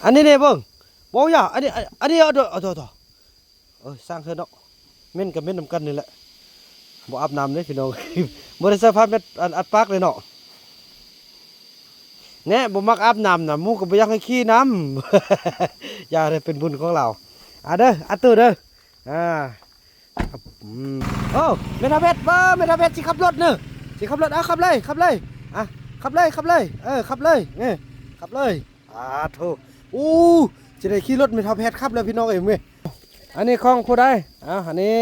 อันนี้เนี่ยเบิ่งบ่อย่าอันนี้เอาต่อสร้างเถอะเนาะเม่นกับเม่นนำกันนี่แหละบ่อาบน้ำเลยพี่น้อง บ่ได้ใส่ผ้าเม็ดอัดปากเลยเนาะแน่บ่มักอาบน้ำน่ะหมู่ก็บ่อยากให้ขี้น้ำ อย่าได้เป็นบุญของเราเด้ออัดตู้เด้อครับโอ้เมทาเพชรเมทาเพชรสิขับรถเนอะสิขับรถขับเลยขับเลยขับเลยขับเลยขับเลยขับเลยโธ่อู้จะได้ขี่รถเมทาเพชรขับเลยพี่น้องเอ็มเว้ยอันนี้ของผู้ใดอันนี้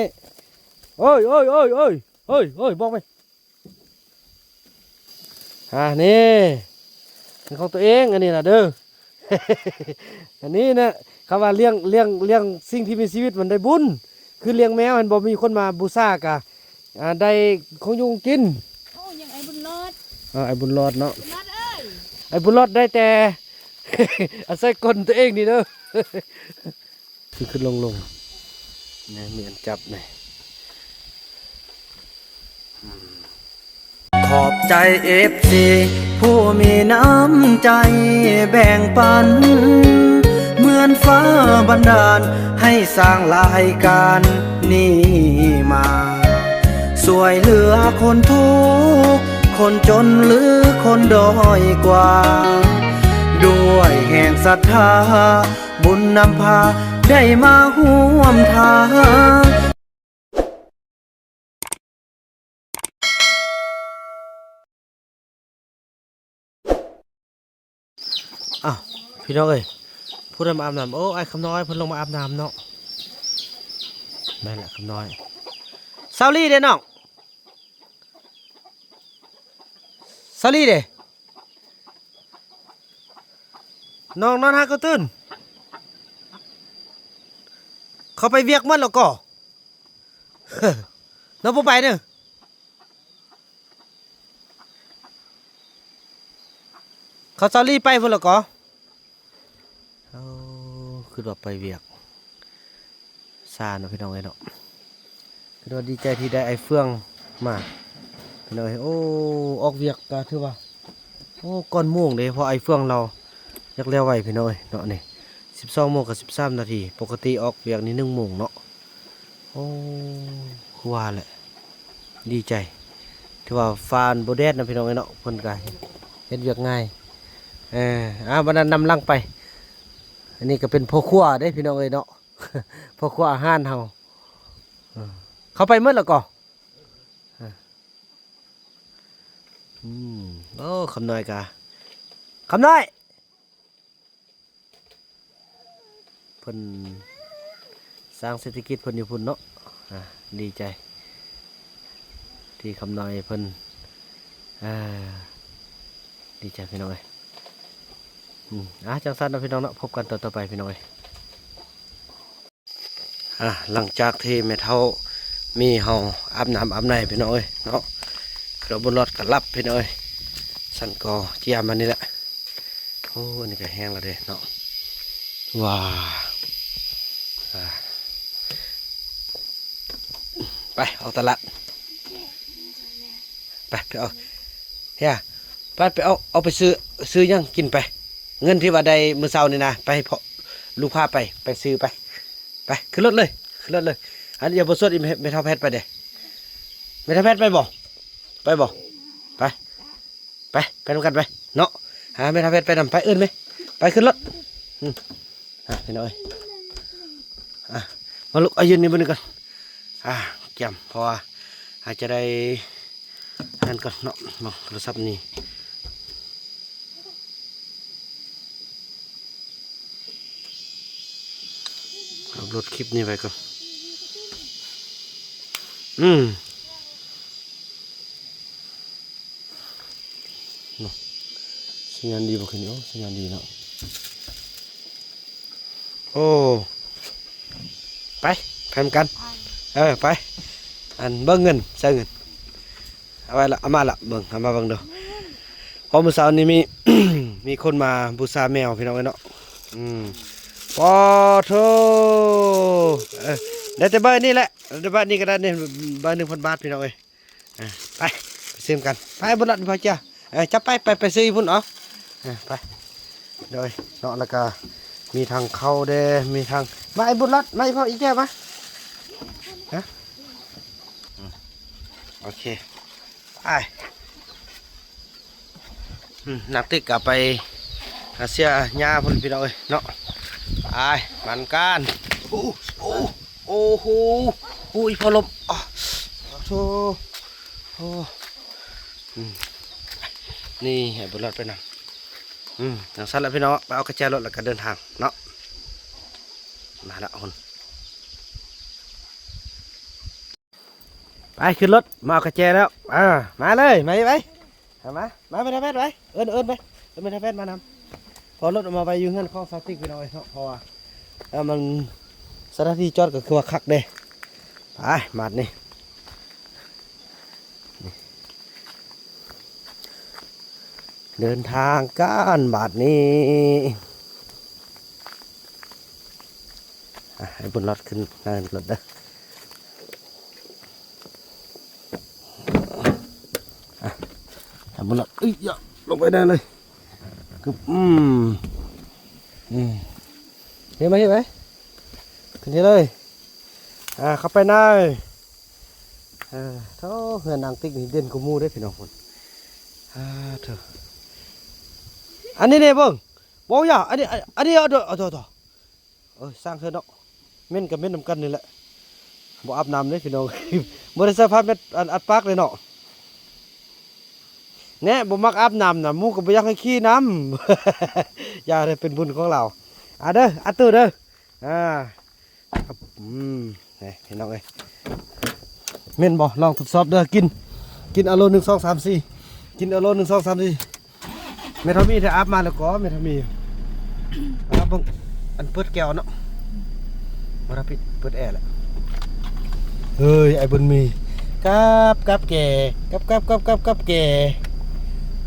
โอ้ยบอกไปนี่เป็นของตัวเองอันนี้นะเด้อ อันนี้นะคำว่าเลี้ยงสิ่งที่มีชีวิตมันได้บุญคือเลี้ยงแมวมันบ่มีคนมาบูชากะได้ของยุงกินโอ้ยังไอ้บุญรอดไอ้บุญรอดเนาะบุญรอดเอ้ยไอ้บุญรอดได้แต่ อาศัยกลตัวเองนี่เด้อ ขึ้นลงเนี่ยมีอันจับเนี่ยขอบใจFCผู้มีน้ำใจแบ่งปันเหมือนฟ้าบันดาลให้สร้างรายการนี้มาสวยเหลือคนทุกข์คนจนหรือคนด้อยกว่าด้วยแห่งศรัทธาบุญนำพาได้มาร่วมทางพี่น้องเอ้ยพูดมาอาบน้ำโอ้ไอ้คำน้อยเพิ่นลงมาอาบน้ำเนาะแม่นแหละคำน้อยซาลี่เด้น้องซาลี่เด้น้องนอนหาก็ตื่นเขาไปเวียกมันแล้วก็ น้องบ่ไปเด้อเขาซาลี่ไปพุ่นแล้วก็คือว่าไปเวียกซาเนาะพี่น้องเอ้ยเนาะคือว่าดีใจที่ได้ไอ้เฟืองมาพี่น้องเอ้ยโอ้ออกเวียกก็ถือว่าโอ้ก่อนม่วงเด้เพราะไอ้เฟืองเราอยากแล้วไว้พี่น้องเอ้ยเนาะนี่12 โมงกับ13 นาทีปกติออกเวียกนี่1 โมงเนาะโอ้คือว่าแหละดีใจถือว่าฟานบ่แดดนะพี่น้องเอ้ยเนาะเพิ่นก็เฮ็ดเวียกง่ายบัดนั้นนำลังไปอันนี้ก็เป็นพ่อครัวได้พี่น้องเอ้ยเนาะ พ่อครัวอาหารเฮาเขาไปเมื่อแล้วก็โอ้คำน้อยกะคำน้อยเพิ่นสร้างเศรษฐกิจเพิ่นอยู่พุ่นเนาะดีใจที่คำน้อยเพิ่นดีใจพี่น้องเอ้ยจังสั้นนะพี่น้องเนาะพบกันต่อไปพี่น้องเอ้ยหลังจากที่แม่เฒ่ามีเฮาอาบน้ำอาบในพี่น้องเอ้ยเนาะเราบนรถก็รับพี่น้องเอ้ยสั่นก็เจียมันนี่แหละโอ้นี่ก็แห้งแล้วเด้เนาะว้าไปเอาตลาดไปเอาเฮียไปเอาไปซื้อยังกินไปเงินที่ว่าได้มื้อเช้านี่นะไปให้พ่อลูกพาไปซื้อไปขึ้นรถเลยอันนี้อย่าบ่สดอีไม่เท่าแพทย์ไปเด้ไม่เท่าแพทย์ไปบ่ไปนำกันไปเนาะไม่เท่าแพทย์ไปนำไปเอิ้นไหมไปขึ้นรถพี่น้อยมาลุกอายืนนี่บนนี้ก่อนเกี่ยมเพราะว่าอาจจะได้นั่นก่อนเนาะมาโทรศัพท์นี่เอารถคลิปนี้ไปก่อนเนาะสัญญาณดีบ่คืนนี้สัญญาณดีเนาะโอ้ไปกันไปอันเบิ่งเงินใส่เงินเอาไว้ละเอามาละเบิ่งเอามาเบิ่งเด้อพอมื้อเช้านี้มี มีคนมาบูชาแมวพี่น้องเนาะปอโธได้แต่เบอร์นี่แหละได้เบอร์นี่ก็ได้เนี่ยเบอร์1,000 บาทพี่น้องเอ้ยไปซื้อกันไปบุญรัตน์พ่อจ้าจับไปซื้อพุ่นเอาไปโดยเนาะแล้วก็ มีทางเข้าเด้มีทางมาไอ้บุญรัดมาไอ้พ่ออีแก้มาฮะโอเคไปนักติ๊กกลับไปหาเสียหญ้าพุ่นพี่น้องเอ้ยเนาะไปมันกันโอ้โหโอ้โหโอ้ยพอลมอ๋อโธ่โอ้นี่ให้บุญรัดไปนั่งอย่างสั้นแล้วพี่น้องไปเอากระแจรถแล้วก็เดินทางเนาะมาละคนไปขึ้นรถมาเอากระแจแล้วมาเลยมาไปมาไปทำแพทย์ไปเอิญไปไปทำแพทย์มานำพอรถออกมาไปอยู่เงินข้องซาติกพี่น้องเนาะเพราะว่ามันสถานที่จอดก็คือว่าคักเด้ไปมาดนี่เดินทางกันบาทนี้ให้บนรถขึ้นนั่งรถเด้อบนรถอย่าลงไปได้เลยคือเห็นไหมขึ้นที่เลยเข้าไปได้เท่าเฮือนนางติ๊กนี่เด่นกูมูได้พี่น้องคนเถอะอันนี้เนี่ยเบิ้งบอกอย่าอันนี้เอาต่อสร้างเถอะเนาะเม่นกับเม่นนำกันนี่แหละบ่อาบน้ำเลยพี่น้อง บริษัทพัดเม็ดอัดปากเลยเนาะเนี่ยบ่มักอาบน้ำนะมูก็บ่อยากให้ขี้น้ำ อย่าได้เป็นบุญของเราเด้อตู้เด้อครับนี่พี่น้องเอ้ยเม่นบ่ลองทดสอบเด้อกินอโล1 2 3 4กินอโล1 2 3 4เมทามีถ้าอาบมาแล้วก็เมทามีบังอันเปิดแก้วเนาะมารับปิดเปิดแอร์แหละเฮ้ยไอ้บุญมีกับแก่กับแก่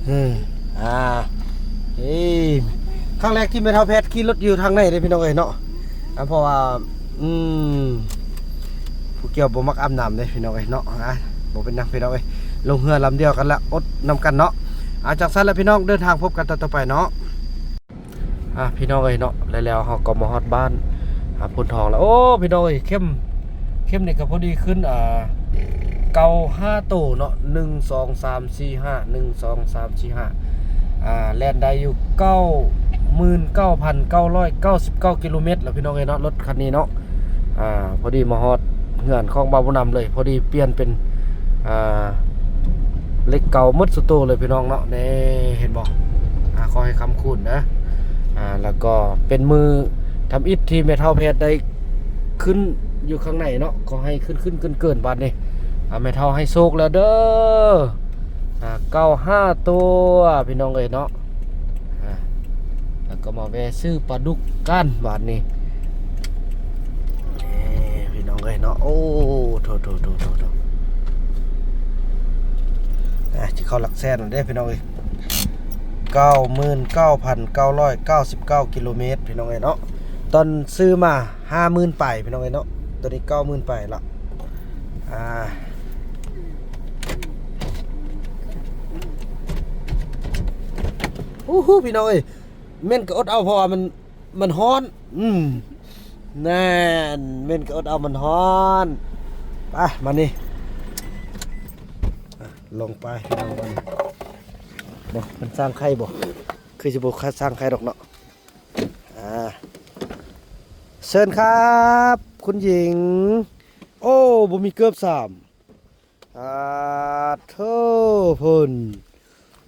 เฮ้ยครั้งแรกที่เมทาแพทขี่รถอยู่ทางไหนเลยพี่น้องเอ้ยเนาะเพราะว่าผู้เกี่ยวบ่มักอาบน้ำเลยพี่น้องเอ้ยเนาะบ่เป็นนักพี่น้องเอ้ยลงเรือลำเดียวกันละอดนำกันเนาะจากสั้นแล้วพี่น้องเดินทางพบกันต่อไปเนาะพี่น้องเอ้ยเนาะแล้วเขาก็มาฮอดบ้านพุนทองแล้วโอ้พี่น้องเอ้ยเข้มนี่ก็พอดีขึ้นเกา5โตเนาะ1 2 3 4 5 1 2 3 4 5แล่นได้อยู่99,999 กิโลเมตรแล้วพี่น้องเอ้ยเนาะรถคันนี้เนาะพอดีมาฮอดเฮือนของบ่าวบุญนำเลยพอดีเปลี่ยนเป็นเล็กเก่ามืดสุดโตเลยพี่น้องเนาะนี่เห็นบอกขอให้คำคุณนะแล้วก็เป็นมือทำอิฐที่เมทัลเพชรได้ขึ้นอยู่ข้างในเนาะขอให้ขึ้นเกินบาทนี่เมทัลให้โชคแล้วเด้อ95ตัวพี่น้องเอ้ยเนาะแล้วก็มาแวะซื้อปลาดุกก้านบาทนี่พี่น้องเอ้ยเนาะโอ้โถจะเข้าหลักแสนได้พี่น้องเอ้ย99,999 กิโลเมตรพี่น้องเอ้ยเนาะตอนซื้อมา 50,000 ไปพี่น้องเอ้ยเนาะตัวนี้ 90,000 ไปละพี่น้องเอ้ยเม่นก็อดเอาเพราะว่ามันฮ้อนแน่นเม่นก็อดเอามันฮ้อนไปมานี่ลงไปมันสร้างไข่บ่คือจะบอกสร้างไข่ดอกเนาะเชิญครับคุณหญิงโอ้บ่มีเกือบ3โธ่พุ่น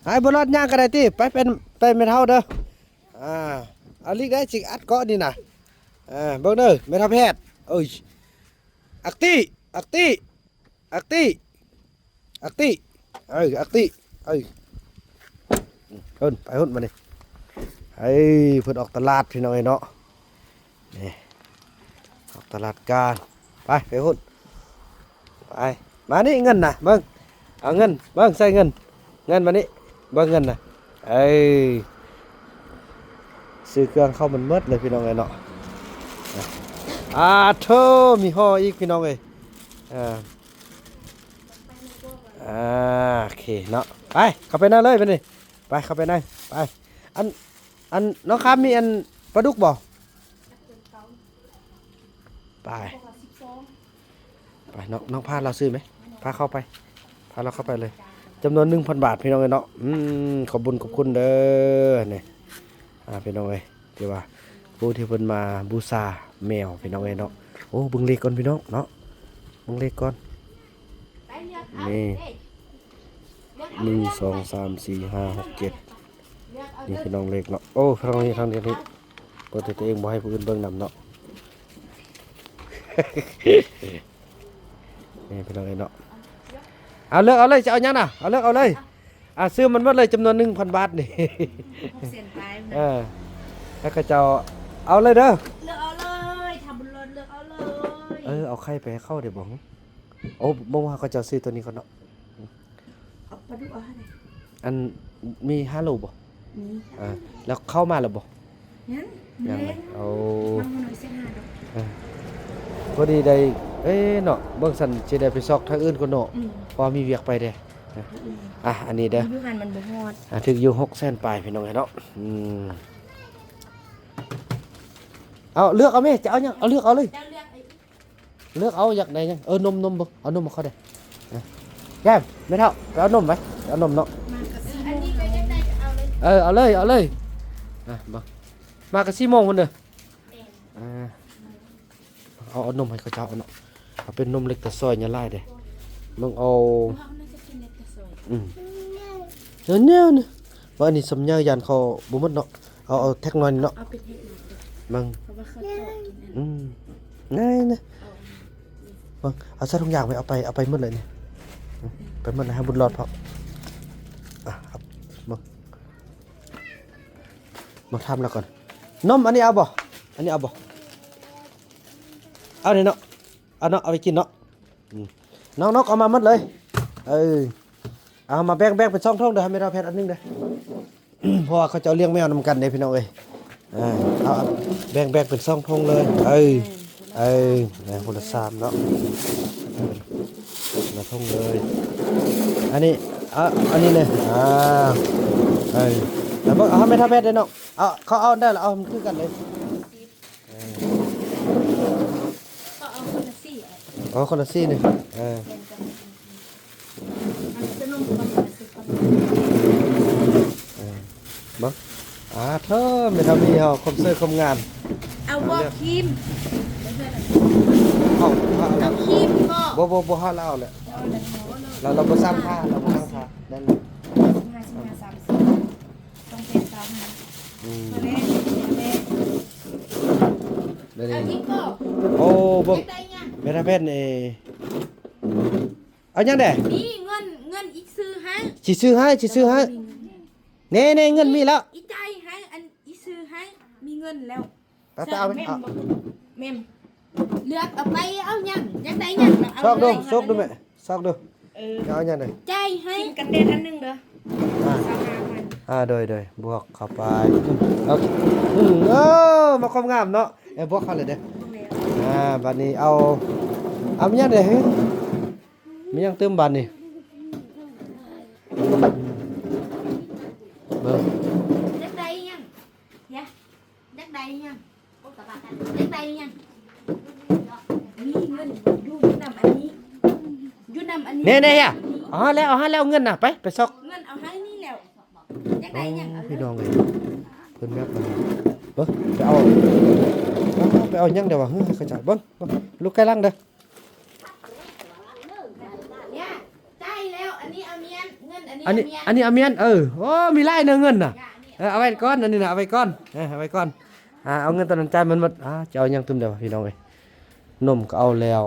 ให้บ่รอดย่างก็ได้ติไปไม่เท่าเด้อเอาลิกได้สิอัดเกาะนี่น่ะเบิ่งเด้อไม่เท่าแพทย์เอ้ยอักติอักติอักติอักติเอ้ยหุ่นไปหุ่นมาดิเฮ้ยเพิ่นออกตลาดพี่น้องเนาะนี่ออกตลาดการไปหุ่นไปมานี่เงินน่ะเบิ่งเอาเงินเบิ่งใส่เงินมานี่เบิ่งเงินน่ะเอ้ยซื้อเครื่องเข้ามันเมิดเลยพี่น้องเนาะเธอมีห่ออีกพี่น้องโอเคเนาะไปเข้าไปนั่งเลยไปนี่ไปเข้าไปนั่งไปอันน้องครับมีอันปลาดุกบ่ ไปไปน้องพาเราซื้อไหมพาเข้าไปพาเราเข้าไปเลยจำนวน 1,000 บาทพี่น้องเอ้ยเนาะขอบคุณเด้อเนี่ยพี่น้องเอ้ยที่ว่าผู้ที่เพิ่นมาบูชาแมวพี่น้องเอ้ยเนาะโอ้เบิ่งเลขก่อนพี่น้องเนาะเบิ่งเลขก่อนนี่1 2 3 4 5 6 7นี่พี่น้องเลขเนาะโอ้ทางนี้เปิดตัวเองบ่ให้ผู้อื่นเบิ่งนำเนาะ นี่พี่น้องเอ้ยเนาะเอาเลยจะเอายังน่ะเอาเลยซื้อมันหมดเลยจำนวน 1,000 บาทนี่ เส้นไป แล้วก็จะเอาเลยเด้อ เลือกเอาเลยทำบุญเลือกเอาเลย เอาไข่ไปให้เข้าเดี๋ยวบอกโอ้บ่ว่าเขาจะซื้อตัวนี้ก่อนเนาะ เอาปลาดุกเอาให้หน่อย อันมี5โลบ่ นี่ แล้วเข้ามาแล้วบ่ งั้น ยั แม่ งเอา มาหน่อยเส้นหาดอก พอดีได้เนาะเบิ่งสั่นสิได้ไปซอกทางอื่นก่อนเนาะพอมีเวียกไปเด้อันนี้เด้อ ยูหันมันบ่ฮอด ถึงอยู่600,000ปลายพี่น้องเนาะเอาเลือกเอาแม่จะเอายังเอาเลือกเอาเลย เจ้าเลือกไอ้ เลือกเอาอยากได้ยังนมบ่เอานมมาเข้าได้แก้มไม่เท่าไปเอานมไหมเอานมเนาะ มากระซิอันนี้ก็ยังได้เอาเลย เอาเลยบ่มากัน4 โมงพุ่นเด้อเอานมให้เขาเจ้าเอาเนาะเอาเป็นนมเล็กแต่ซอยอย่าลายเด้มึงเอา เพราะมันน่าจะกินเล็กแต่สวย เนี่ยว่าอันนี้สำเนายันเขาบ่หมดเนาะเอาแท็กหน่อยเนาะ เอาไปเทศหน่อย มึง เพราะว่าเขาชอบกินอัน ง่ายนะมึงเอาซะทุกอย่างไปเอาไปหมดเลยเนี่ยไปหมดเลยให้บุญรอดพอครับมึงทำแล้วก่อนนมอันนี้เอาบ่เอาเนี่ยเนาะเอาไปกินเนาะน้องเอามาหมดเลยเอามาแบ่งเป็น2 ท้องเด้อให้ไม่เราแพทย์อันนึงเด้อ เพราะว่าเขาจะเลี้ยงแมวนำกันเด้พี่น้องเอ้ยเอาแบ่งเป็น2 ท้องเลยคนละ3เนาะละท้องเลยอันนี้เนี่ยแล้วบ่เอาไม่ทับแพทย์ได้เนาะเขาเอาได้แล้วเอามันคือกันเลย ก็เอาคนละสี่ คนละซี่นี่อันนี้จะนุ่มกว่าคนละสี่คน บ่เธอไม่ทำมีเฮาคมเสื้อคมงาน เอาบอกครีม เอา เอาครีมก็ บ่เฮาเล่าแหละเราบ่ซ้ำค่าเราบ่ซ้ำค่าได้เลย ต้องเป็นสาวนะแม่ ได้ เอา เลย ยิ่งก็ โอ้บ่ ได้ยัง เมตาเพชรนี่เอายังได นี่เงินอีกซื้อให้ สิซื้อให้เน่เงินมีแล้ว อีใจให้อันอีซื้อให้มีเงินแล้ว ไปเอาไปเอา เมมเลือกเอาไปเอายังได้ยังเอา ซอกดูแม่ซอกดูเอายังได ใจให้กันเด็ดอันนึงเด้อ โดยบวกเข้าไปเอามาความงามเนาะบวกเข้าเลยเด้อบัดนี้เอามียังไดมียังเติมบัดนี้เบิ่ง ยักได้ยังยักได้ยังยักได้ยังมีเงินดูนำอันนี้ยูนำอันนี้ เน่อ่ะเอาแล้วเงินน่ะไปซอก เงินเอาให้นี่แล้วยักได้ยัง พี่น้องเลยเพิ่นแม่มาไปเอายังเดี๋ยวว่าเขาจ่ายเบิ่งลูกไก่ลังเด้อ เนี่ยได้แล้วอันนี้เอาเมียนเงินอัน อัน นี้ นี้เอาเมียนโอ้มีไล่เงินน่ะเอาไว้ก่อนอันนี้น่ะเอาไว้ก่อนเอาไว้ก่อนเอาเงินตอนนั้นจ่ายมันหมดจะเอายังตุ้มเดี๋ยวพี่น้องเอ้ยนมก็เอาแล้ว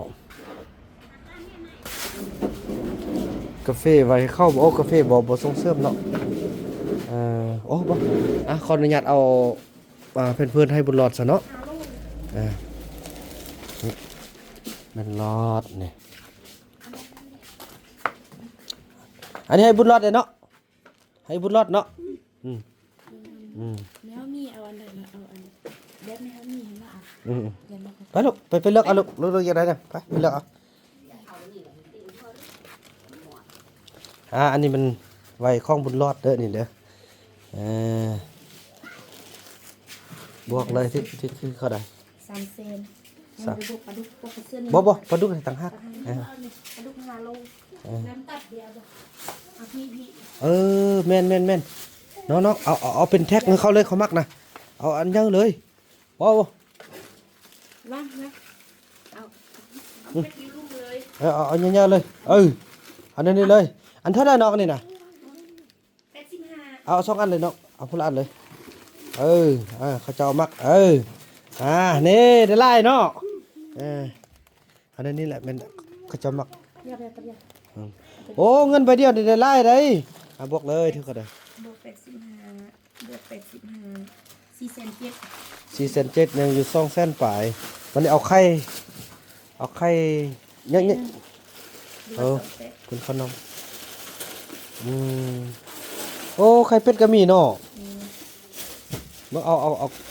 กาแฟไว้เข้าบ่กาแฟบ่ส่งเสริมเนาะโอ้บ่ขออนุญาตเอาเพื่อนๆให้บุญรอดซะเนาะมันรอดนี่อันนี้ให้บุญรอดเลยเนาะให้บุญรอดเนาะแล้วมีเอาอันไหนเอาอันเด็ดไหมครับมีเห็นว่าไปลูกไปเลือกเอาลูกอย่างไรกันไปเลือกเอาอันนี้มันไว้คล้องบุญรอดเด้อนี่เด้อบวกเลยที่เขาได้3 เซน สาม ปลาดุกปลาเสื้อ บ่ปลาดุกต่างหาก ปลาดุก5 โลน้ำตัดเดียวเอาพี่ เออแม่นน้องเอาเป็นแท็กให้เขาเลยเขามักนะเอาอันเยอะเลยว้าว ว่างนะเอาไปกินลูกเลย เอาเยอะๆเลยอันนี้เลย อันเท่าไหร่น้องนี่นะ 85 เอา2 อันเลยน้องเอาคนละอันเลยเขาจะเอามักนี่ได้ไล่เนาะอันนี้แหละมันเขาจะมัก เรียบโอ้เงินไปเดียวได้ไล่เลยบอกเลยทุกคนเลย บวก85บวก85 4 เซนเจ็ด 4 เซน7ยังอยู่2 เซนปลายวันนี้เอาไข่เนี่ยคุณขนมโอ้ไข่เป็ดก็มีเนาะมึงเอา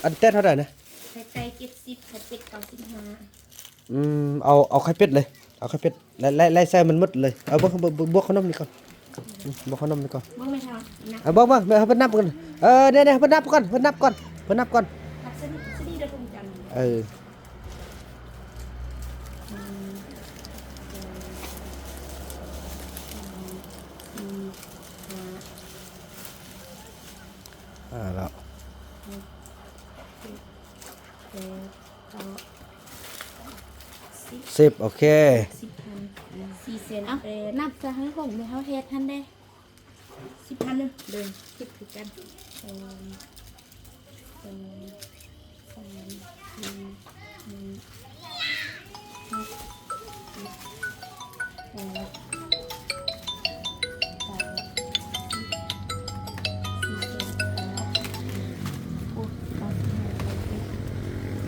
อันเต้เท่าไหร่นะ ไข่ไก่70ไข่เป็ด95เอาไข่เป็ดเลยเอาไข่เป็ดไล่ใส่มันหมดเลยเอาบวกขนมนี่ก่อนบวกขนมนี่ก่อน บ่ไม่ทำนะ เอาบอกมาเพิ่นนับกันเนี่ยเพิ่นนับก่อนนับสนิทเด้อคุณจันแล้ว10โอเค 4 เซนนับจะให้ผมไม่เฮาเฮ็ดทันได้10,000นึงเดินคิดคือกัน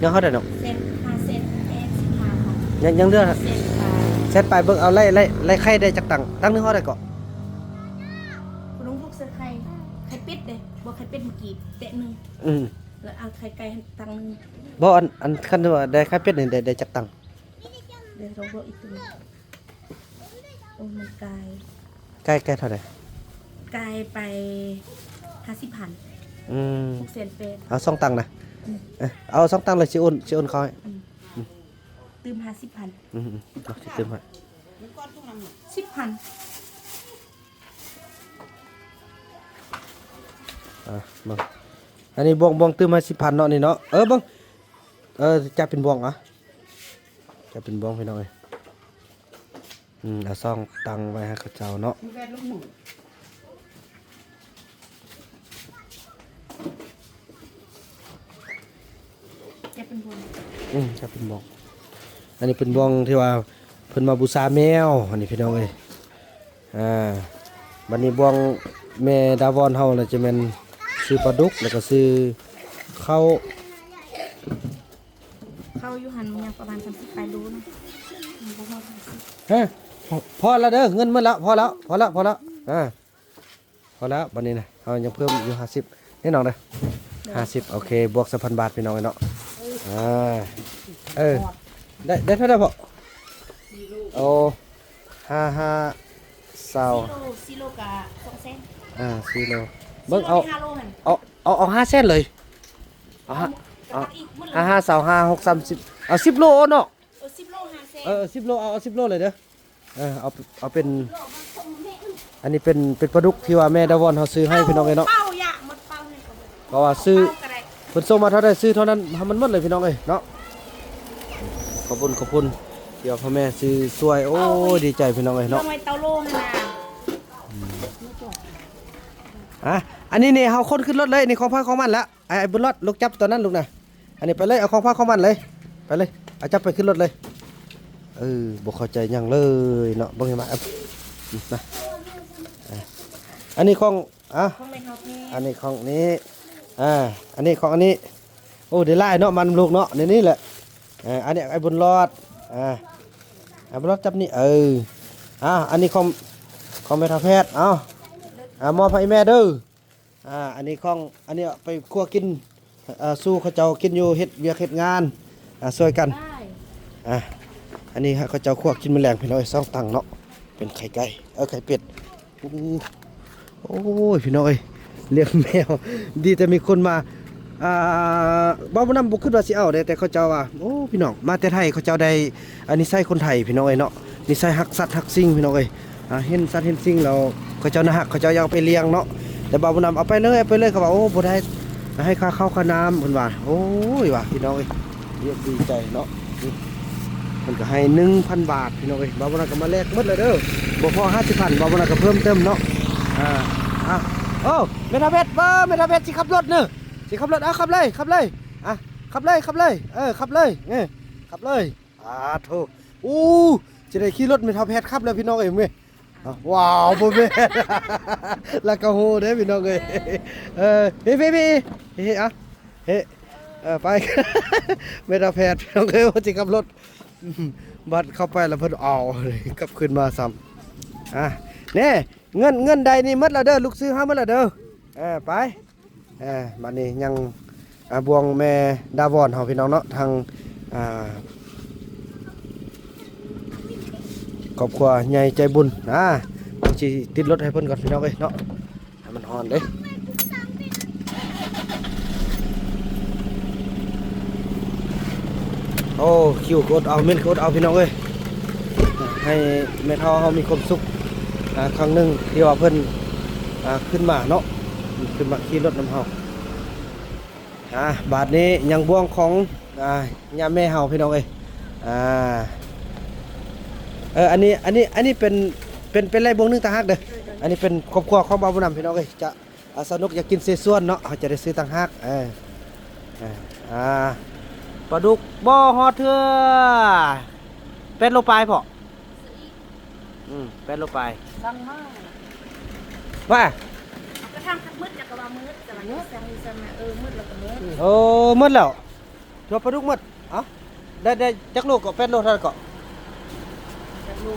ยังเท่าไหร่เนาะ เซน5 เซน15ค่ะ ยังเลือก เซนไป เซตไปเบิ่งเอาไล่ไข่ได้จากตั้งนึงเท่าไหร่ก่อน คุณลุงพวกเสื้อไข่เป็ดเด้บ่ไข่เป็ดเมื่อกี้เตะนึงแล้วเอาไข่ไก่ตังนึง บ่อันคันว่าได้ไข่เป็ดนี่ได้จากตั้ง เดี๋ยวเราบอกอีกตัวโอ้มันกาย ใกล้เท่าไหร่ กายไป50,000 6 เซนเป็ด เอา2 ตังค์นะเอา2 ตังค์เลยสิโอนเขาให้ ตืม50,000 เอาสิเติมให้ 10,000 เบิ่งอันนี้บวงตื้มมา10,000เนาะนี่เนาะเบิ่งจะเป็นบวงเหรอจะเป็นบวงพี่น้องเอ้ยเอาซ่องตังไว้ให้เขาเจ้าเนาะ จะเป็นบน จะเป็นบวงอันนี้เป็นบวงที่ว่าเพิ่นมาบูชาแมวอันนี้พี่น้องเอ้ยบัดนี้บวงแม่ดาวอนเฮาน่ะจะแม่นซื้อปลาดุกแล้วก็ซื้อข้าว เข้าอยู่หันยังประมาณ30 ปลายโลนะบ่ฮอด พอแล้วเด้อเงินหมดแล้วพอแล้วพอแล้วพอแล้วบัดนี้นะเฮายังเพิ่มอยู่50นี่น้องเด้อ50โอเคบวก 1,000 บาทพี่น้องเนาะได้เท่าไหร่พ่อโอ้55 4 โลกับ2 เซน 4 โลเบิ่งเอา 5 โลหั่น เอา5 เส้นเลยเอาอีกหมดเลย 5 6 30เอา10 โลเนาะ 10 โล5 เซน 10 โลเอา10 โลเลยเด้อเอาเป็นอันนี้เป็นปลาดุกที่ว่าแม่ดาวอนเขาซื้อให้พี่น้องเนาะ เป้าอย่าหมดเป้าให้เขา เพราะว่าซื้อ เป้าก็ได้ เพิ่นส่งมาเท่าใดซื้อเท่านั้นทำมันหมดเลยพี่น้องเนาะขอบคุณที่ว่าพ่อแม่ซื้อช่วยโอ้ดีใจพี่น้องเนาะ ทำไมเตาโลหั่นน่ะ อันนี้นี่เฮาคนขึ้นรถเลยนี่ของพ่อของมันแล้วไอ้บนรถลูกจับตัวนั้นลูกนะอันนี้ไปเลยเอาของพ่อของมันเลยไปเลยเอาจับไปขึ้นรถเลยบ่เข้าใจหยังเลยเนาะเบิ่งให้มานะอันนี้ของของแม่เฮาแท้ อันนี้ของนี้อันนี้ของอันนี้โอ้ได้ไล่เนาะมันลูกเนาะนี่แหละอันนี้ไอ้บนรอดไอ้บนรอดจับนี่อันนี้ของแม่ทัพแพทย์มอบให้แม่เด้ออันนี้ของอันนี้ไปคั่วกินสู้เขาเจ้ากินอยู่เฮ็ดเวียกเฮ็ดงานช่วยกัน ได้ อันนี้เขาเจ้าคั่วกินแมลงพี่น้อย2 ตังค์เนาะเป็นไข่ไก่ไข่เป็ดโอ้ยพี่น้อยเลี้ยงแมวดีแต่มีคนมา บ่าวบ่นำบ่คิดว่าสิเอาเด้แต่เขาเจ้าว่าโอ้พี่น้องมาแต่ไทยเขาเจ้าได้อันนิสัยคนไทยพี่น้องเอ้ยเนาะนิสัยรักสัตว์รักสิ่งพี่น้องเอ้ยเห็นสัตว์เห็นสิ่งแล้วเขาเจ้าน่ารักเขาเจ้าอยากเอาไปเลี้ยงเนาะแต่บ่าวบ่นำเอาไปเลยเขาว่าโอ้บ่ได้ให้ค่าข้าวค่าน้ำเพิ่นว่าโอ้ยว่าพี่น้องเอ้ยดีใจเนาะเพิ่นก็ให้ 1,000 บาทพี่น้องเอ้ยบ่าวบ่นำก็มาแลกหมดเลยเด้อบ่พอ 50,000 บ่าวบ่นำก็เพิ่มเติมเนาะโอ้เมทาเพชรสิขับรถเนอะสิขับรถขับเลยขับเลยขับเลยขับเลยขับเลยขับเลยโธ่อู้จะได้ขี่รถเมทาเพชรขับแล้วพี่น้องเอ้ยเว้ยว้าวบ่แม่นแล้วก็โหเด้พี่น้องเอ้ยเฮ้ไปเมทาเพชรพี่น้องเอ้ยว่าสิขับรถบัดเข้าไปแล้วเพิ่นเอาเลยกลับขึ้นมาซ้ำนี่เงินใดนี่หมดแล้วเด้อลูกซื้อหาหมดแล้วเด้อไปบัดนี้ยังบวงแม่ดาวอนเฮาพี่น้องเนาะทางครอบครัวใหญ่ใจบุญสิติดรถให้เพิ่นก่อนพี่น้องเอ้ยเนาะให้มันฮ้อนเด้โอ้คิวกดเอาเม่นกดเอาพี่น้องเอ้ยให้แม่เฒ่าเฮามีความสุขครั้งหนึ่งที่ว่าเพิ่นขึ้นมาเนาะขึ้นมาขี่รถน้ำเฮาบาทนี้ยังบ่วงของย่าแม่เฮาพี่น้องเอ้ยอันนี้เป็นไรบ่วงนึงต่างหากเด้ออันนี้เป็นครอบครัวของบ่าวบุญนำพี่น้องเอ้ยจะสนุกอยากกินเสส่วนเนาะเขาจะได้ซื้อต่างหากปลาดุกบ่ฮอดเทื่อเป็ดโลปลายพอเป็ดโลปลายสั่งมาว่ากระทั่งมืดแล้วก็ว่ามืดแต่ว่ามืดสั่งมามืดแล้วก็มืดมืดแล้วตัวปลาดุกมืดได้จักโลก็เป็ดโลเท่าก็จักโล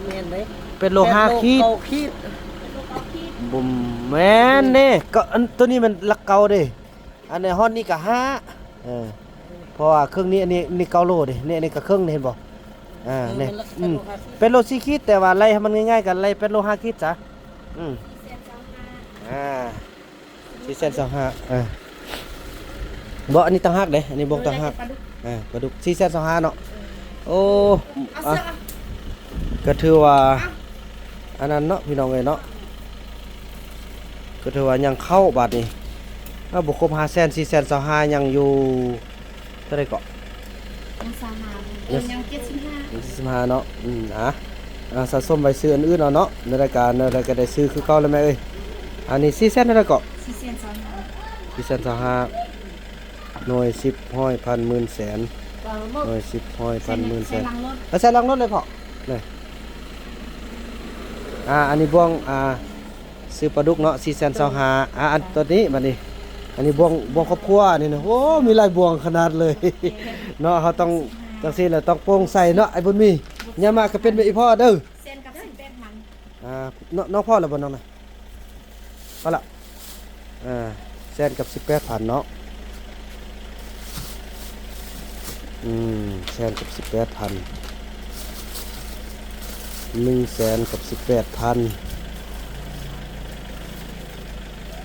แม่นไหมเป็ดโล5 ขีดบุ่มแม่นเด้ก็อันตัวนี้มันลักเก่าเด้อันในฮ้อนนี่ก็5เพราะว่าเครื่องนี้อันนี้9โลเด้นี่ก็เครื่องนี่เห็นบ่นี่เป็นโล4 ขีดแต่ว่าไล่ให้มันง่ายๆกันไล่เป็นโล5 ขีดจ้ะ425บ่อันนี้ต่างหากเด้อันนี้บ่ต่างหากปลาดุก425เนาะโอ้ก็ถือว่าอันนั้นเนาะพี่น้องเอ้ยเนาะก็ถือว่ายังเข้าบาทนี้บ่ครบ500,000 425ยังอยู่เท่าไหร่ก็ยัง75เนาะสะสมไปซื้ออันอื่นเอาเนาะในรายการในก็ได้ซื้อคือเก่าแล้วแม่เอ้ยอันนี้400,000เท่าไหร่ก็425หน่วย10ห้อยพันหมื่นแสนหน่วย10ห้อยพันหมื่นแสนแล้วใส่ลังรถเลยพ่อเลยอันนี้บ่วงซื้อปลาดุกเนาะ425อันตัวนี้บัดนี้อันนี้บ่วงครอบครัวนี่นะโอ้มีหลายบ่วงขนาดเลยเนาะเฮาต้องจังซี่แหละต้องโปร่งใสเนาะไอ้บุญมีอย่ามาก็เป็นแบบอีพ่อเด้อเส้นกับ18,000น้องพ่อแล้วบ่น้องน่ะพอละเส้นกับ18,000เนาะแสนกับ18,000 100,000กับ18,000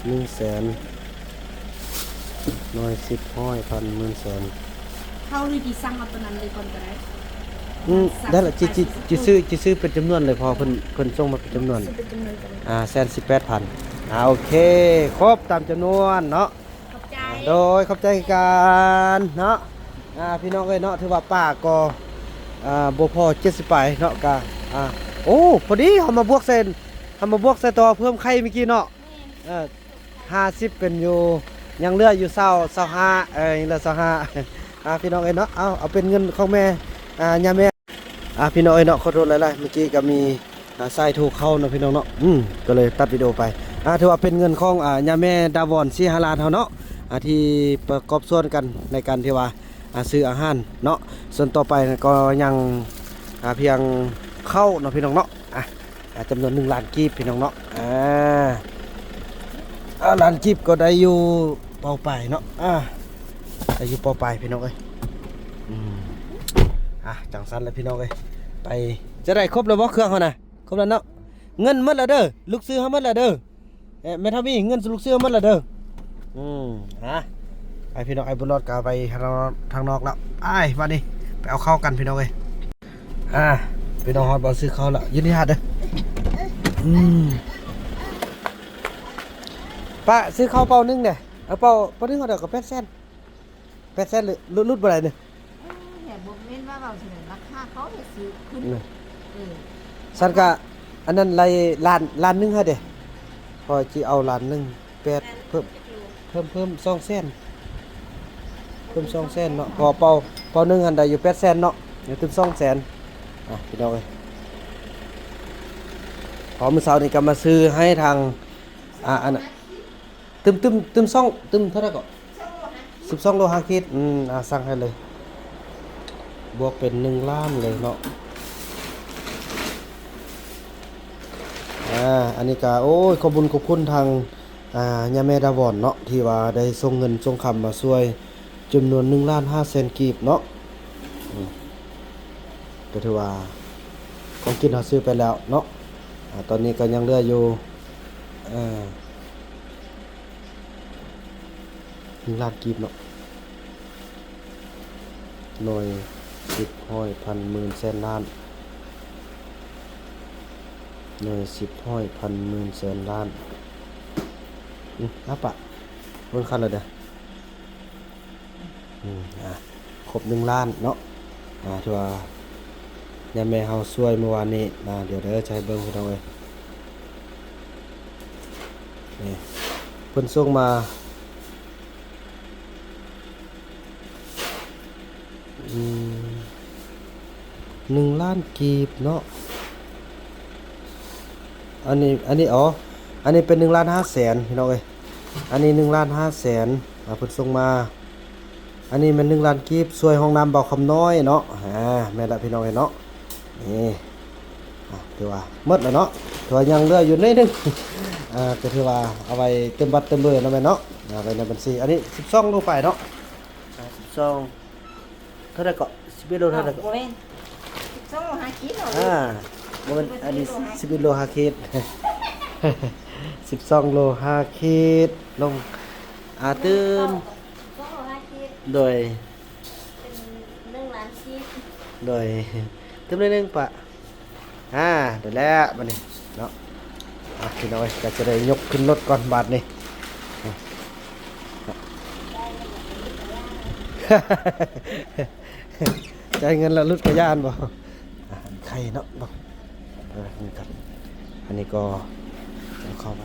100,000น้อย10ห้อยพันหมื่นแสนเขาหรือที่สั่งเอาตัวนั้นเลยก่อนก็ได้ได้ละจิซื้อเป็นจำนวนเลยพอเพิ่นส่งมาเป็นจำนวน118,000โอเคครบตามจำนวนเนาะขอบใจโดยขอบใจกันเนาะพี่น้องเอ้ยเนาะถือว่าป้าก็บ่พอ70ไปเนาะก็โอ้พอดีเฮามาบวกเส้นเฮามาบวกใส่ต่อเพิ่มไข่เมื่อกี้เนาะ50เป็นอยู่ยังเหลืออยู่25ยังเหลือ25พี่น้องเอ้ยเนาะเอาเป็นเงินของแม่ย่าแม่พี่น้องเอ้ยเนาะขอโทษหลายๆเมื่อกี้ก็มีสายถูกเข้าเนาะพี่น้องเนาะก็เลยตัดวิดีโอไปถือว่าเป็นเงินของย่าแม่ดาวอน4-5 ล้านเฮาเนาะที่ประกอบส่วนกันในการที่ว่าซื้ออาหารเนาะส่วนต่อไปก็ยังเพียงเข้าเนาะพี่น้องเนาะจำนวน1 ล้านกีบพี่น้องเนาะล้านกีบก็ได้อยู่เป่าไปเนาะได้อยู่เป่าไปพี่น้องเอ้ยจังสันเลยพี่น้องเอ้ยไปจะได้ครบแล้วบ่เครื่องเขานะ ครบแล้วเนาะเงินหมดแล้วเด้อลูกซื้อเฮาหมดแล้วเด้อแม่ทามีเงินลูกซื้อเฮาหมดแล้วเด้อฮะไอพี่น้องไอ้บุญรอดก็ไปทางนอกแล้วไอ้มาดิไปเอาข้าวกันพี่น้องเอ้ยพี่น้องฮอดบ่ซื้อข้าวแล้วยินดีฮัดเด้อป้าซื้อข้าวเปล่านึงเด้เอาเปล่านึงเฮาเด้อก็8 เซนหรือลุดบ่ได้เด้อแต่บ่แม่นว่าเว้าสิราคาเขาจะซื้อขึ้นสันกะอันนั้นไรล้านนึงฮะเด้พอจีเอาล้านนึง8เพิ่ม2 เซนเพิ่ม2 เซนเนาะพอเป่านึงอันใดอยู่8 เซนเนาะเดี๋ยวตึม2 แสนพี่น้องเอ้ยพอมื้อเช้านี่ก็มาซื้อให้ทางอันน่ะตึม2ตึมเท่าไหร่ก็12 โล 5 ขีดสั่งให้เลยบวกเป็น1 ล้านเลยเนาะอันนี้ก็โอ้ยขอบคุณทางย่าแม่ดาวอนเนาะที่ว่าได้ส่งเงินส่งคำมาช่วยจำนวน1,500,000 กีบเนาะก็ถือว่าของกินเราซื้อไปแล้วเนาะตอนนี้ก็ยังเหลืออยู่1 ล้านกีบเนาะหน่วย10 100 1,000 10,000 แสนล้านหน่วย10 100 1,000 10,000 แสนล้านปะบนคันเลยเด้อครบ1 ล้านเนาะที่ว่าย่าแม่เฮาช่วยเมื่อวานนี้เดี๋ยวจะให้เบิ่งพี่น้องเอ้ยนี่เพิ่นส่งมา1 ล้านกีบเนาะอันนี้อันนี้เป็น1,500,000พี่น้องเอ้ยอันนี้1,500,000เพิ่นส่งมาอันนี้มัน1 ล้านกีบช่วยห้องน้ำเบาคำน้อยเนาะแม่นละพี่น้องเอ้ยเนาะนี่ถือว่าหมดแล้วเนาะถือว่ายังเหลืออยู่นิดนึงก็ถือว่าเอาไว้เต็มบัตรเต็มเบอร์เนาะแม่เนาะไว้ในบัญชีอันนี้12 โลไปเนาะ12เท่าไหร่ก็11 โลเท่าไหร่ก็บ่แม่น12 โล 5 ขีดเนาะมันอันนี้11 โล 5 ขีด12 โล 5 ขีดลงตื่ม2 โล 5 ขีดโดยเป็น1 ล้านขีดโดยตื่มนิดนึงปะเดี๋ยวแล้วบัดนี้เนาะพี่น้อยก็จะได้ยกขึ้นรถก่อนบาดนี้จ่ายเงินแล้วรถกระยานบ่ไข่เนาะบ่นี่ครับอันนี้ก็เอาเข้าไป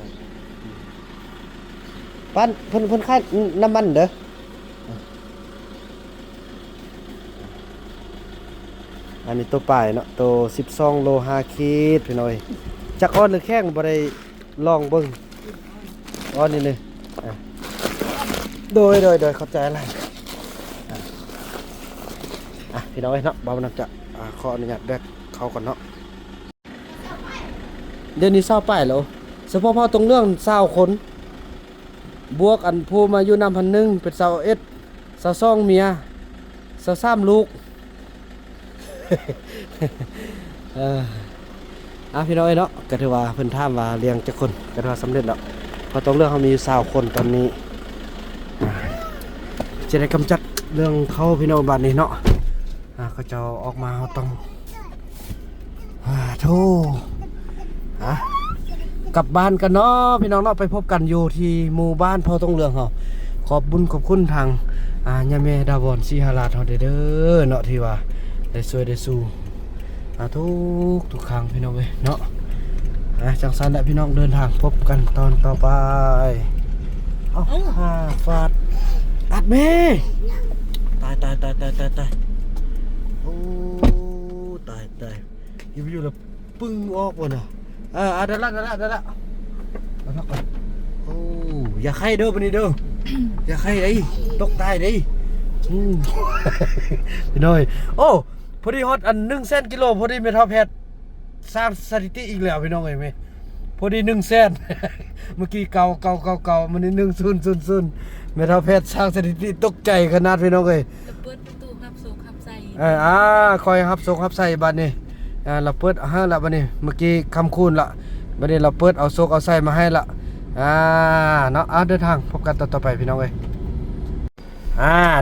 ปั้นเพิ่นค่ายน้ำมันเด้ออันนี้ตัวป่ายเนาะตัว12 โล 5 ขีดพี่น้อยจักอ้อนหรือแข้งบ่ได้ลองเบิ่งอ้อนนี่เลยโดยเข้าใจอะไรพี่น้อยเนาะบ่าวนักจะขออนุญาตแบกเข้าก่อนเนาะเดี๋ยวนี้20 ป้ายแล้วเฉพาะพอตรงเรื่อง20 คนบวกอันผู้มาอยู่นำ1,000เป็น21 22 เมีย23 ลูกพี่น้อยเนาะก็ถือว่าเพิ่นถามว่าเลี้ยงจักคนก็ถือว่าสำเร็จแล้วเพราะตรงเรื่องเขามีอยู่20 คนตอนนี้จะได้กำจัดเรื่องเขาพี่น้องบ้านนี้เนาะเขาจะออกมาเขาต้องโธ่กลับบ้านกันเนาะพี่น้องเนาะไปพบกันอยู่ที่หมู่บ้านพอตรงเรื่องเขาขอบบุญขอบคุณทางย่าแม่ดาวอนศรีหราชเฮาเด้อเนาะที่ว่าได้ช่วยได้สู้ทุกครั้งพี่น้องเว้ยเนาะจังสันแหละพี่น้องเดินทางพบกันตอนต่อไปฟาดอัดแม่ตายโอ้ตายอยู่แล้วปึ้งออกบ่น่ะได้ละก่อนโอ้อย่าไข้เด้อบัดนี้เด้ออย่าไข้เด้ตกตายเด้พี่น้อยโอ้พอดีฮอตอัน1 แสนกิโลพอดีเมทัลแพทสร้างสถิติอีกแล้วพี่น้องเอ้ยแม่พอดี1 แสนเมื่อกี้เก่ามันนี่1000เมทัลแพทสร้างสถิติตกใจขนาดพี่น้องเอ้ยเปิดประตูรับโซกรับใส่คอยรับส่งรับใส่บัดนี้ เราเปิดให้ละบัดนี้เมื่อกี้คำคูณละบัดนี้เราเปิดเอาโซกเอาไส้มาให้ละเนาะเดินทางพบกันต่อไปพี่น้องเอ้ย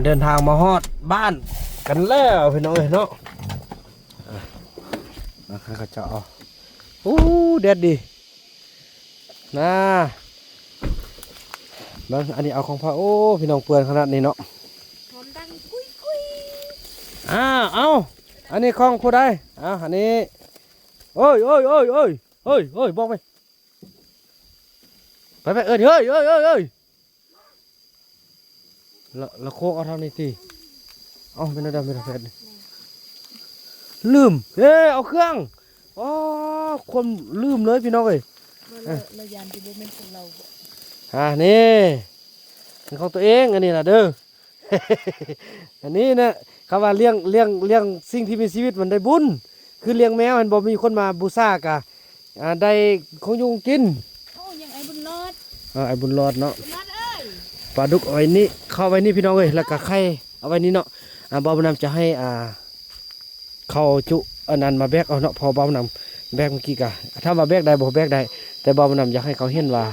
เดินทางมาฮอดบ้านกันแล้วพี่น้องเอ้ยเนาะข้าจะเอาแดดดีนะบางอันนี้เอาของพ่อพี่น้องเปื่อนขนาดนี้เนาะ หอมดังกุ้ยกุ้ย เอาอันนี้ของผู้ใดอันนี้โอ้ยบอกไปไปเฮ้ยละโคกเอาเท่านี้สิเอาเป็นอะไรเป็นอะไรลืมเอาเครื่องความลืมเลยพี่น้องเอ้ย เรายานที่บ่แม่นของเรานี่เป็นของตัวเองอันนี้นะเด้อ อันนี้นะคำว่าเลี้ยงสิ่งที่มีชีวิตมันได้บุญคือเลี้ยงแมวมันบ่มีคนมาบูชากะได้ของยุงกินยังไอ้บุญรอดไอ้บุญรอดเนาะบุญรอดเอ้ยปลาดุกเอาไว้นี่เข้าไว้นี่พี่น้องเอ้ยแล้วก็ไข่เอาไว้นี่เนาะบ่าวบุญนำจะให้เข้าจุอันนั้นมาแบกเอาเนาะพอบ่าวบุญนำแบกเมื่อกี้กะถ้ามาแบกได้บ่แบกได้แต่บ่าวบุญนำอยากให้เขาเห็นว่า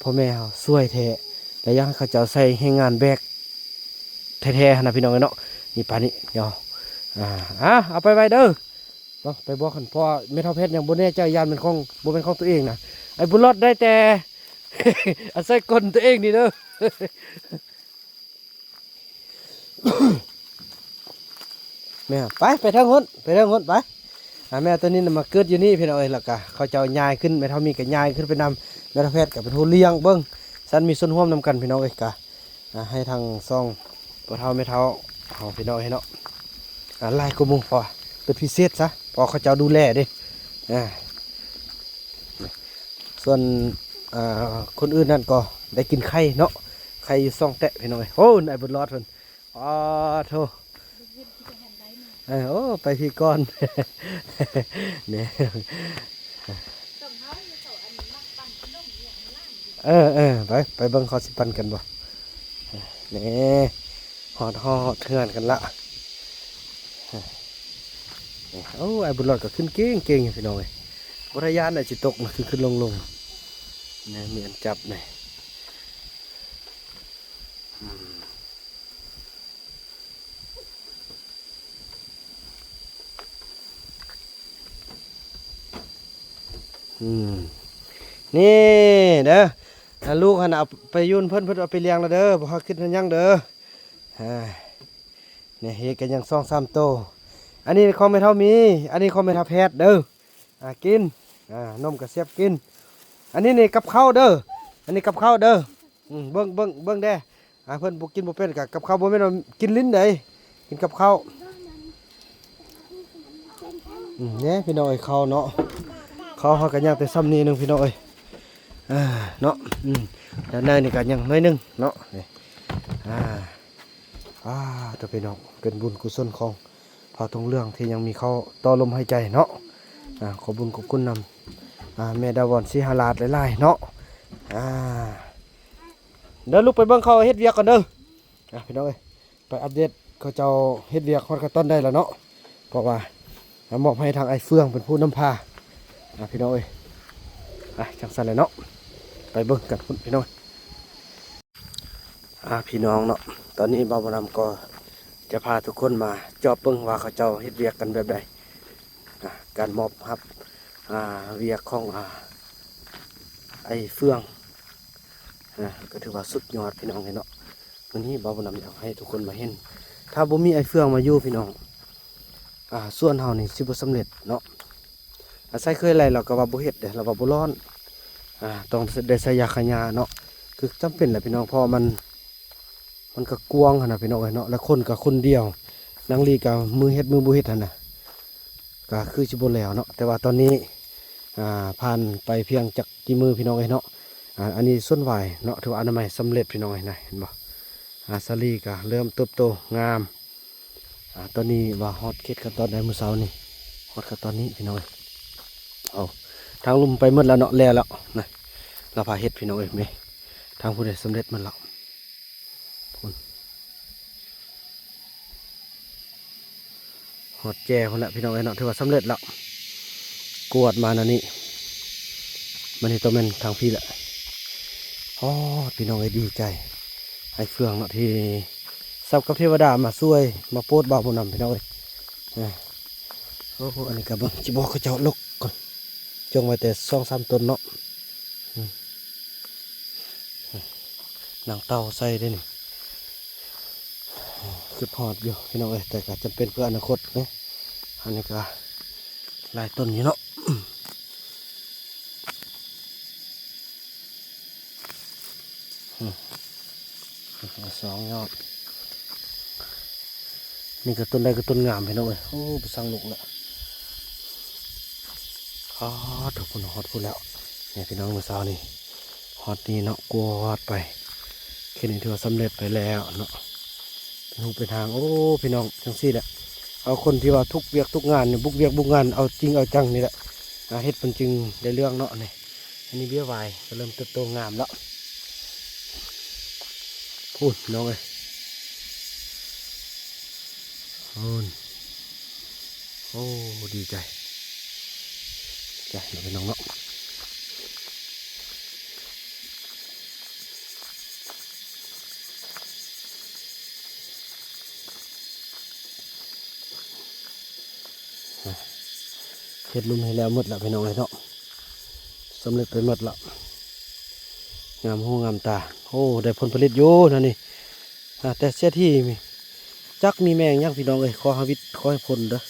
พ่อแม่เขาช่วยแท้แต่อยากให้เขาจะใส่ให้งานแบกแท้ๆนะพี่น้องเนาะนี่ปลานี้เดี๋ยวเอาไปไว้เด้อเนาะไปบอกกันเพราะไม่เท่าเพชรยังบนแน่ใจยานเป็นของบนเป็นของตัวเองนะไอ้บุญรอดได้แต่ อาศัยกลตัวเองนี่เด้อ แม่ไปทางหุ้นไปแม่ตัวนี้มาเกิดอยู่นี่พี่น้องเอ้ยแล้วก็เขาจะย้ายขึ้นไม่เท่ามีกับย้ายขึ้นไปนำแม่เท่าเพชรกับเป็นผู้เลี้ยงเบิ้งสันมีส่วนร่วมนำกันพี่น้องเอ้ยกะให้ทางซองปะเท่าไม่เท่าของพี่น้องให้เนาะไล่กุมุงพอเป็นพิเศษซะพอเขาจะดูแลดิส่วนคนอื่นนั่นก็ได้กินไข่เนาะไข่อยู่ซองแตะพี่น้องโอ้นายบุญรอดเพิ่นโธ่ไปพี่ก่อนเนี่ยไปเบิ่งเขาสิปันกันบ่นี่หอดเทือนกันละไอ้บุญรอดก็ขึ้นเก่งพี่น้องบริยานไหนจิตกนะขึ้นลงเนี่ยมีอันจับเนี่ยนี่เด้อลูกขนาดไปยุ่นเพิ่นเอาไปเลี้ยงแล้วเด้อพอขึ้นยังเด้อเนี่ยเฮกันยัง2-3โตอันนี้ของไม่เท่ามีอันนี้ของไม่เท่าแพทย์เด้อกินนมกระเสียบกินอันนี้นี่กับข้าวเด้ออันนี้กับข้าวเด้อเบิ่งแด้เพิ่นบ่กินบ่เป็นกับข้าวบ่แม่นกินลิ้นได้กินกับข้าวเนี่ยพี่น้องข้าวเนาะข้าวเฮาก็ย่างแต่ซ้ำนี้นึงพี่น้องเนาะแล้วในนี่ก็ยังน้อยนึงเนาะนี่ตัวพี่น้องเป็นบุญกุศลของพอทงเรื่องที่ยังมีเขาต่อลมหายใจเนาะขอบุญขอบคุณนำแม่ดาวอนสีหาลาดหลายๆเนาะเดินลุกไปเบิ่งเขาเฮ็ดเวียกก่อนเด้อพี่น้องไปอัปเดตเขาเจ้าเฮ็ดเวียกฮอดขั้นตอนได้แล้วเนาะเพราะว่ามอบให้ทางไอ้เฟืองเป็นผู้นำพาพี่น้องจังสันเลยเนาะไปเบิ่งกันพี่น้องพี่น้องเนาะตอนนี้บ่าวบุญนำก็จะพาทุกคนมาจอบเบิ่งว่าเขาเจ้าเฮ็ดเวียกกันแบบใดการมอบครับเวียกของไอ้เฟืองก็ถือว่าสุดยอดพี่น้องเลยเนาะวันนี้บ่าวบุญนำอยากให้ทุกคนมาเห็นถ้าบ่มีไอ้เฟืองมาอยู่พี่น้องส่วนเฮานี่สิบ่สำเร็จเนาะอาศัยเคยอะไรเราก็ว่าบ่เฮ็ดเด้เราว่าบ่ร้อนต้องได้ใส่ยาขยาเนาะคือจำเป็นแหละพี่น้องเพราะมันก็กวางขนาดพี่น้องเนาะแล้วคนกับคนเดียวนังลีกับมือเฮ็ดมือบ่เฮ็ดหั่นน่ะก็คือสิบ่แล้วเนาะแต่ว่าตอนนี้ผ่านไปเพียงจักกี่มือพี่น้องเนาะอันนี้ส้นไหวเนาะถือว่าอนามัยสำเร็จพี่น้องนะเห็นบ่สาลีก็เริ่มเติบโตงามตอนนี้ว่าฮอตเก็ตกันตอนใดมื้อเช้านี่ฮอตกันตอนนี้พี่น้องเอาทางลุมไปหมดแล้วเนาะแล้วนะเราพาเฮ็ดพี่น้องไหมทางผู้ใดสำเร็จมันแล้วฮ อดแจ่คนละพี่น้องเนาะถือว่าสำเร็จแล้วกวดมานะนี่มันนี่ต้องเป็นทางพี่แหละอ๋อพี่น้องดีใจไอ้เฟืองเนาะที่สับกับเทวดามาช่วยมาโปรดบ่าวผู้นำพี่น้องโอ้โหอันนี้ก็บังจิบอกเขาเจ้าลกก่อนจงไว้แต่2-3ต้นเนาะนางเต่าใส่ได้นี่คือพอดอยู่พี่น้องแต่ก็จำเป็นเพื่ออนาคตนะอันนี้ก็หลายต้นอยู่เนาะ2 ยอดนี่ก็ต้นใดก็ต้นงามพี่น้องโอ้ไปสร้างลูกแล้วถูกคนฮอดพูดแล้วเนี่ยพี่น้องเมื่อเช้านี่ฮอดนี่เนาะกวาดไปแค่นี้ถือว่าสำเร็จไปแล้วเนาะเป็นหูเป็นทางโอ้พี่น้องจังซี่แหละเอาคนที่ว่าทุกเวียกทุกงานเนี่ยบุกเวียกบุกงานเอาจริงเอาจังนี่แหละเฮ็ดเป็นจริงได้เรื่องเนาะนี่อันนี้เบี้ยไวก็เริ่มเติบโตงามแล้วพูดน้องเอ้ยโอ้ดีใจเดี๋ยวไปน้องเนาะเฮ็ดลุ่มให้แล้วหมดแล้วไปน้องเลยเนาะสำเร็จไปหมดแล้วงามหูงามตาโอ้ได้ผลผลิตอยู่นะนี่แต่เสียที่มีจักมีแมงยังพี่น้องเอ้ยขอหาวิทย์ขอให้ผลเด้อ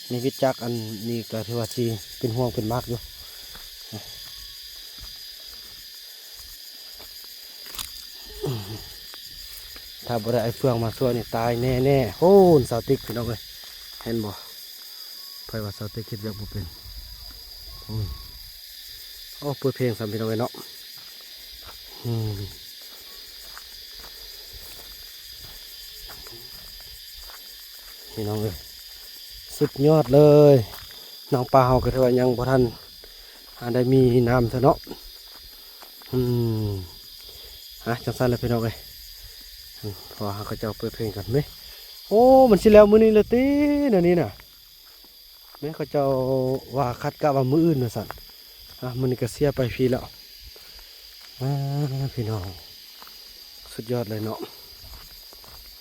ในวิทย์จักอันนี้ก็ถือว่าที่เป็นห่วงเป็นมากอยู่ถ้าบ่ได้ไอ้เฟืองมาช่วยนี่ตายแน่โอ้สาวติ๊กพี่น้องเอ้ยเห็นบ่ไผว่าสาวติ๊กคิดแบบบ่เป็นโอ้เปิดเพลงสามพี่น้องเอ้ยเนาะพี่น้องเอ้ยสุดยอดเลยน้องปลาเฮาก็ถือว่ายังบ่ทันได้มีน้ำซะเนาะจังซั่นเลยพี่น้องเอ้ยพอเขาเจ้าเปิดเพลงกันไหมโอ้มันสิแล้วมื้อนี้เลยติเดี๋ยวนี้น่ะแม่เขาเจ้าว่าคัดกะว่ามื้ออื่นน่ะสั่นมื้อนี้ก็เสียไปฟรีแล้วพี่น้องสุดยอดเลยเนาะ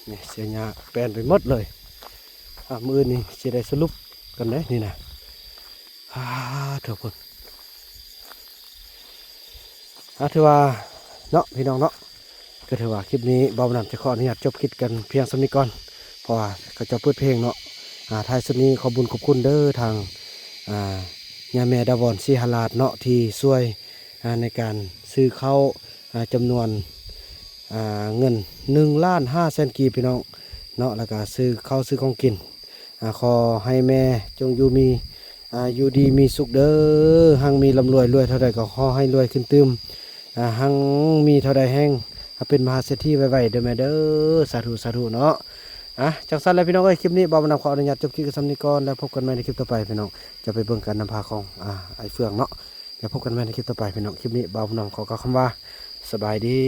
นี่เสียหญ้าแปลนไปหมดเลยมื้ออื่นนี่สิได้สรุปกันเด้นี่น่ะทุกคนถือว่าเนาะพี่น้องเนาะก็ถือว่าคลิปนี้บ่าวนำจะขออนุญาตจบคลิปกันเพียงสำนี้ก่อนเพราะว่าเขาจะเปิดเพลงเนาะท้ายสุดนี้ขอบุญขอบคุณเด้อทางย่าแม่ดาวอนสีหลาดเนาะที่ช่วยในการซื้อเข้าจำนวนเงิน1,500,000 กีบพี่น้องเนาะแล้วก็ซื้อข้าวซื้อของกินขอให้แม่จงอยู่มีอยู่ดีมีสุขเด้อหังมีลำรวยรวยเท่าใดก็ขอให้รวยขึ้นตึมหังมีเท่าใดแห้งเป็นมหาเศรษฐีไวๆเด้อแม่เด้อสาธุเนาะจังสั้นแล้วพี่น้องคลิปนี้บ่าวนำขออนุญาตจบคลิปกับซ้ำนี้ก่อนแล้วพบกันใหม่ในคลิปต่อไปพี่น้องจะไปเบิ่งการนำพาของไอ้เฟืองเนาะแล้วพบกันใหม่ในคลิปต่อไปพี่น้องคลิปนี้บ่าวนำขอกล่าวคำว่าสบายดี